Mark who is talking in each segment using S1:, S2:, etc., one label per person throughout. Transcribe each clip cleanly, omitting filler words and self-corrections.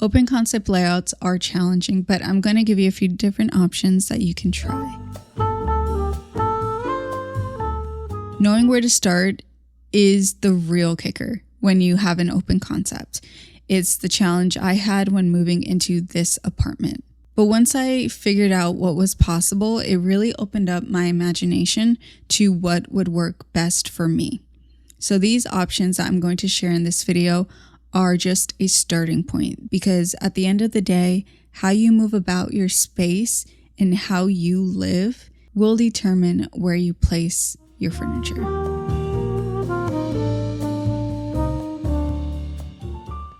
S1: Open concept layouts are challenging, but I'm going to give you a few different options that you can try. Knowing where to start is the real kicker when you have an open concept. It's the challenge I had when moving into this apartment. But once I figured out what was possible, it really opened up my imagination to what would work best for me. So these options that I'm going to share in this video are just a starting point, because at the end of the day, how you move about your space and how you live will determine where you place your furniture.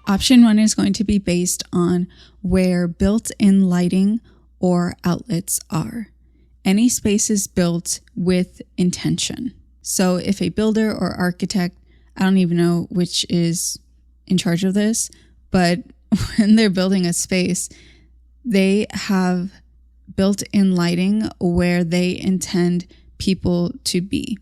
S1: Option 1 is going to be based on where built-in lighting or outlets are. Any space is built with intention. So if a builder or architect, I don't even know which is in charge of this, but when they're building a space, they have built-in lighting where they intend people to be,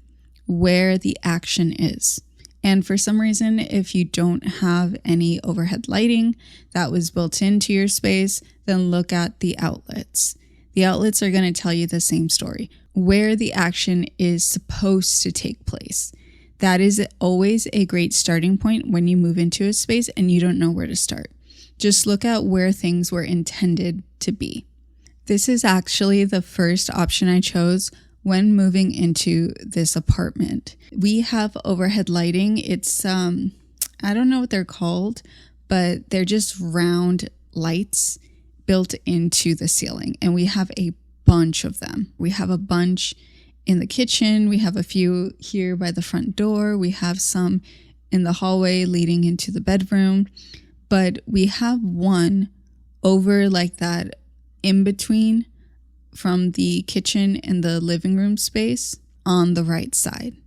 S1: where the action is. And for some reason, if you don't have any overhead lighting that was built into your space, then look at the outlets. The outlets are going to tell you the same story, where the action is supposed to take place. That is always a great starting point when you move into a space and you don't know where to start. Just look at where things were intended to be. This is actually the first option I chose when moving into this apartment. We have overhead lighting. It's, I don't know what they're called, but they're just round lights built into the ceiling. And we have a bunch of them. We have a bunch in the kitchen. We have a few here by the front door. We have some in the hallway leading into the bedroom. But we have one over like that in between from the kitchen and the living room space on the right side.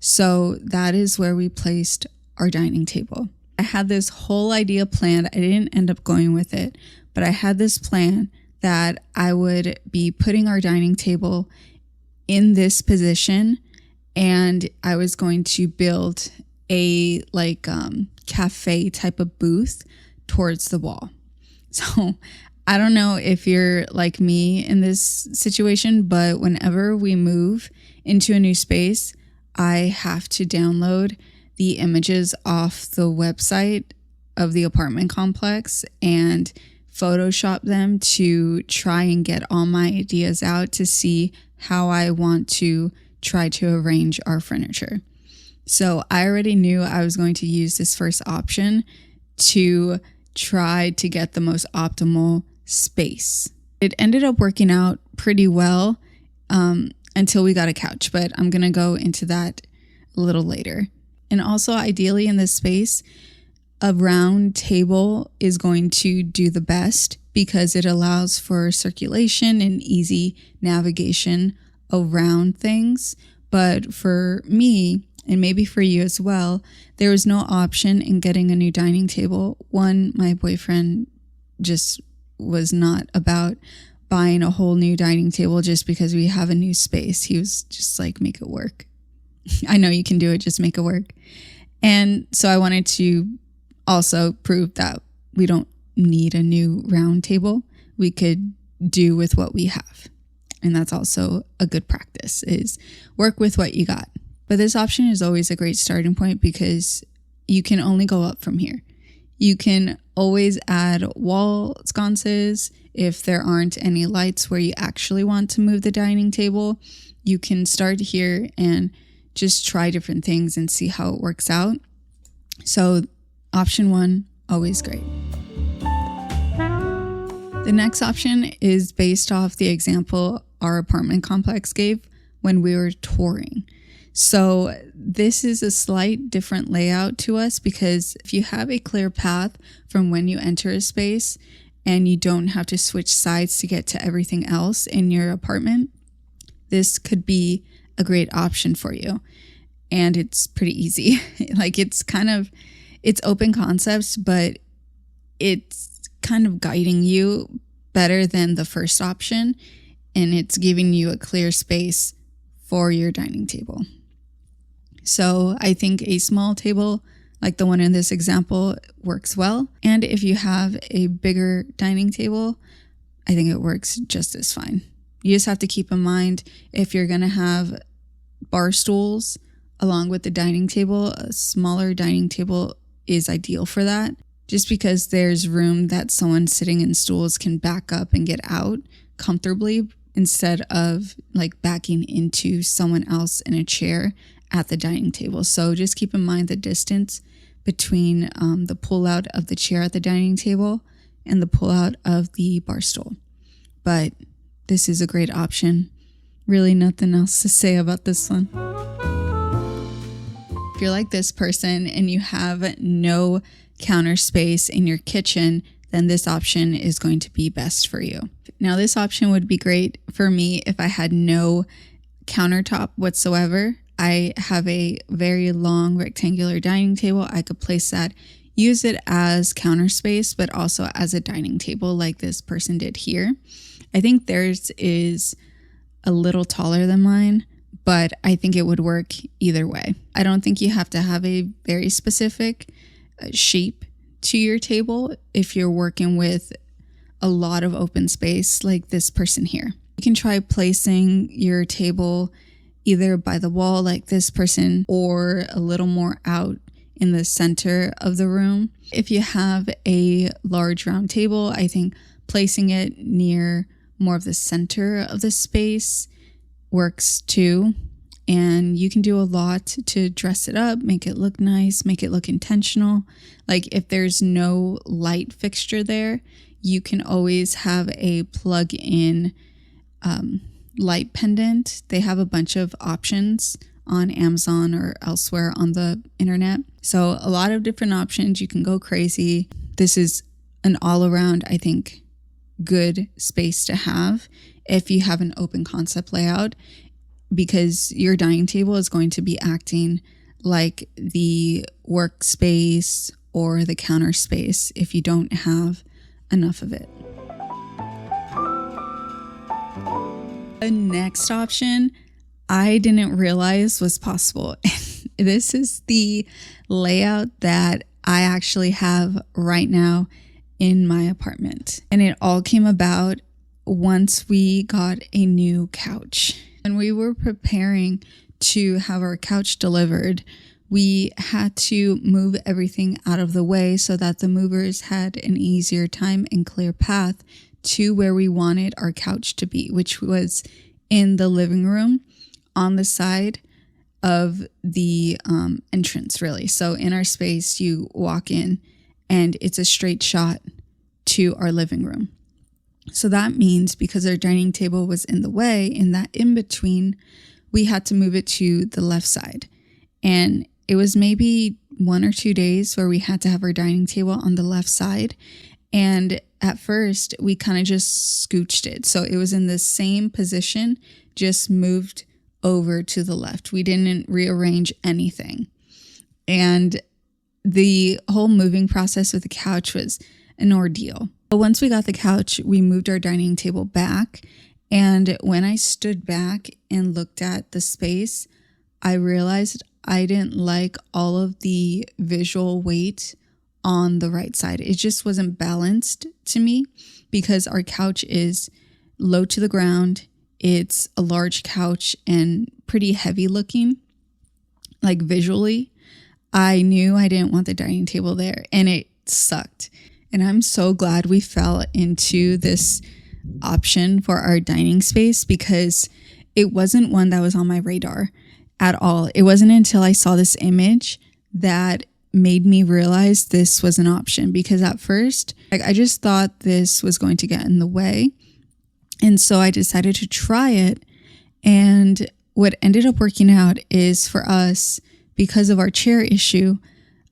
S1: So that is where we placed our dining table. I had this whole idea planned. I didn't end up going with it, but I had this plan that I would be putting our dining table in this position, and I was going to build a cafe type of booth towards the wall. So I don't know if you're like me in this situation, but whenever we move into a new space, I have to download the images off the website of the apartment complex and Photoshop them to try and get all my ideas out to see how I want to try to arrange our furniture. So I already knew I was going to use this first option to try to get the most optimal space. It ended up working out pretty well until we got a couch, but I'm going to go into that a little later. And also, ideally in this space, a round table is going to do the best because it allows for circulation and easy navigation around things. But for me, and maybe for you as well, there was no option in getting a new dining table. One, my boyfriend just was not about buying a whole new dining table just because we have a new space. He was just like, make it work. I know you can do it, just make it work. And so I wanted to also prove that we don't need a new round table. We could do with what we have. And that's also a good practice, is work with what you got. But this option is always a great starting point because you can only go up from here. You can always add wall sconces if there aren't any lights where you actually want to move the dining table. You can start here and just try different things and see how it works out. So option 1, always great. The next option is based off the example our apartment complex gave when we were touring. So this is a slight different layout to us because if you have a clear path from when you enter a space and you don't have to switch sides to get to everything else in your apartment, this could be a great option for you. And it's pretty easy. It's open concepts, but it's kind of guiding you better than the first option. And it's giving you a clear space for your dining table. So I think a small table like the one in this example, works well. And if you have a bigger dining table, I think it works just as fine. You just have to keep in mind, if you're going to have bar stools along with the dining table, a smaller dining table is ideal for that, just because there's room that someone sitting in stools can back up and get out comfortably instead of like backing into someone else in a chair at the dining table. So just keep in mind the distance between the pull-out of the chair at the dining table and the pull-out of the bar stool. But this is a great option. Really nothing else to say about this one. If you're like this person and you have no counter space in your kitchen, then this option is going to be best for you. Now, this option would be great for me if I had no countertop whatsoever. I have a very long rectangular dining table. I could place that, use it as counter space, but also as a dining table like this person did here. I think theirs is a little taller than mine, but I think it would work either way. I don't think you have to have a very specific shape to your table if you're working with a lot of open space like this person here. You can try placing your table either by the wall like this person or a little more out in the center of the room. If you have a large round table, I think placing it near more of the center of the space works too. And you can do a lot to dress it up, make it look nice, make it look intentional. Like if there's no light fixture there, you can always have a plug-in light pendant. They have a bunch of options on Amazon or elsewhere on the internet. So a lot of different options. You can go crazy. This is an all-around, I think, good space to have if you have an open concept layout, because your dining table is going to be acting like the workspace or the counter space if you don't have enough of it. The next option I didn't realize was possible. This is the layout that I actually have right now in my apartment. And it all came about once we got a new couch. When we were preparing to have our couch delivered, we had to move everything out of the way so that the movers had an easier time and clear path to where we wanted our couch to be, which was in the living room on the side of the entrance, really. So in our space, you walk in and it's a straight shot to our living room. So that means because our dining table was in the way, in that in between, we had to move it to the left side. And it was maybe 1 or 2 days where we had to have our dining table on the left side. And at first, we kind of just scooched it. So it was in the same position, just moved over to the left. We didn't rearrange anything. And the whole moving process with the couch was an ordeal. But once we got the couch, we moved our dining table back. And when I stood back and looked at the space, I realized I didn't like all of the visual weight on the right side. It just wasn't balanced to me because our couch is low to the ground. It's a large couch and pretty heavy looking, like visually. I knew I didn't want the dining table there, and it sucked. And I'm so glad we fell into this option for our dining space because it wasn't one that was on my radar at all. It wasn't until I saw this image that made me realize this was an option, because at first, I just thought this was going to get in the way. And so I decided to try it. And what ended up working out is, for us, because of our chair issue,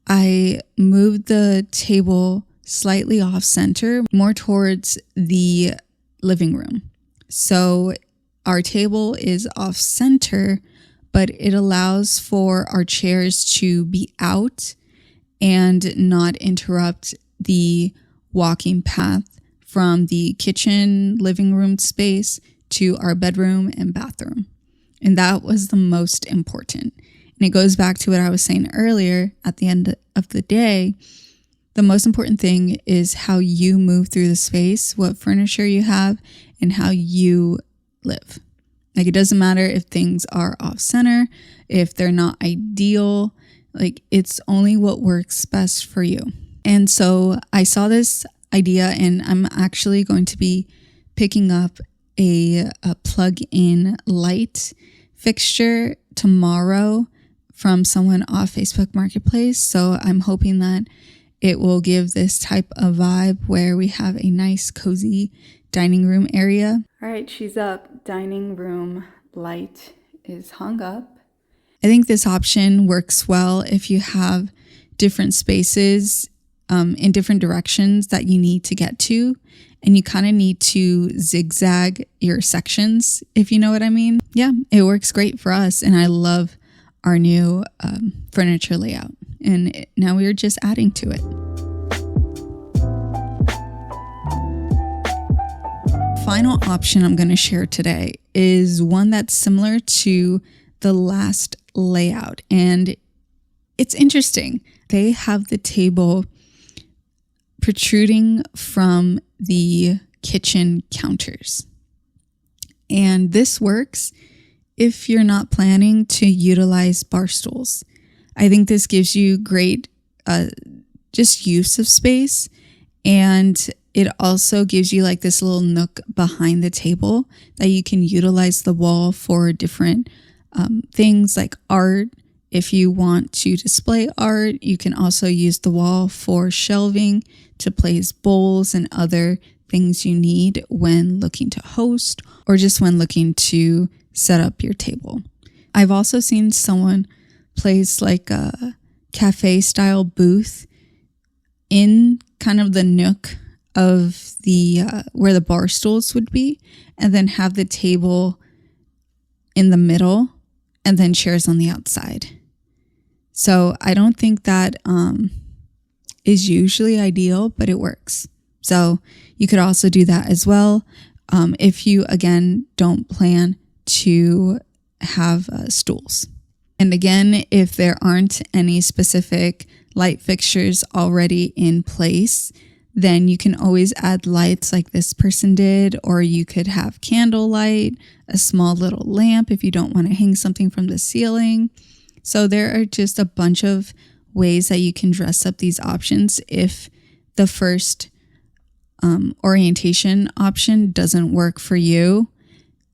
S1: I moved the table slightly off center, more towards the living room. So our table is off center, but it allows for our chairs to be out and not interrupt the walking path from the kitchen, living room space to our bedroom and bathroom. And that was the most important. And it goes back to what I was saying earlier. At the end of the day, the most important thing is how you move through the space, what furniture you have, and how you live. Like, it doesn't matter if things are off center, if they're not ideal, like, it's only what works best for you. And so I saw this idea, and I'm actually going to be picking up a plug-in light fixture tomorrow from someone off Facebook Marketplace. So I'm hoping that it will give this type of vibe where we have a nice, cozy dining room area. All right, she's up. Dining room light is hung up. I think this option works well if you have different spaces in different directions that you need to get to, and you kind of need to zigzag your sections, if you know what I mean. Yeah, it works great for us, and I love our new furniture layout, and now we're just adding to it. Final option I'm going to share today is one that's similar to the last layout, and it's interesting. They have the table protruding from the kitchen counters, and this works if you're not planning to utilize bar stools. I think this gives you great just use of space, and it also gives you like this little nook behind the table that you can utilize the wall for different things like art. If you want to display art, you can also use the wall for shelving to place bowls and other things you need when looking to host or just when looking to set up your table. I've also seen someone place like a cafe style booth in kind of the nook of the where the bar stools would be, and then have the table in the middle and then chairs on the outside. So I don't think that is usually ideal, but it works. So you could also do that as well if you, again, don't plan to have stools. And again, if there aren't any specific light fixtures already in place, then you can always add lights like this person did, or you could have candlelight, a small little lamp if you don't want to hang something from the ceiling. So there are just a bunch of ways that you can dress up these options if the first orientation option doesn't work for you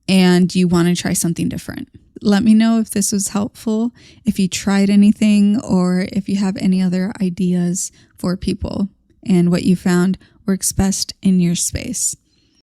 S1: and you want to try something different. Let me know if this was helpful, if you tried anything, or if you have any other ideas for people and what you found works best in your space.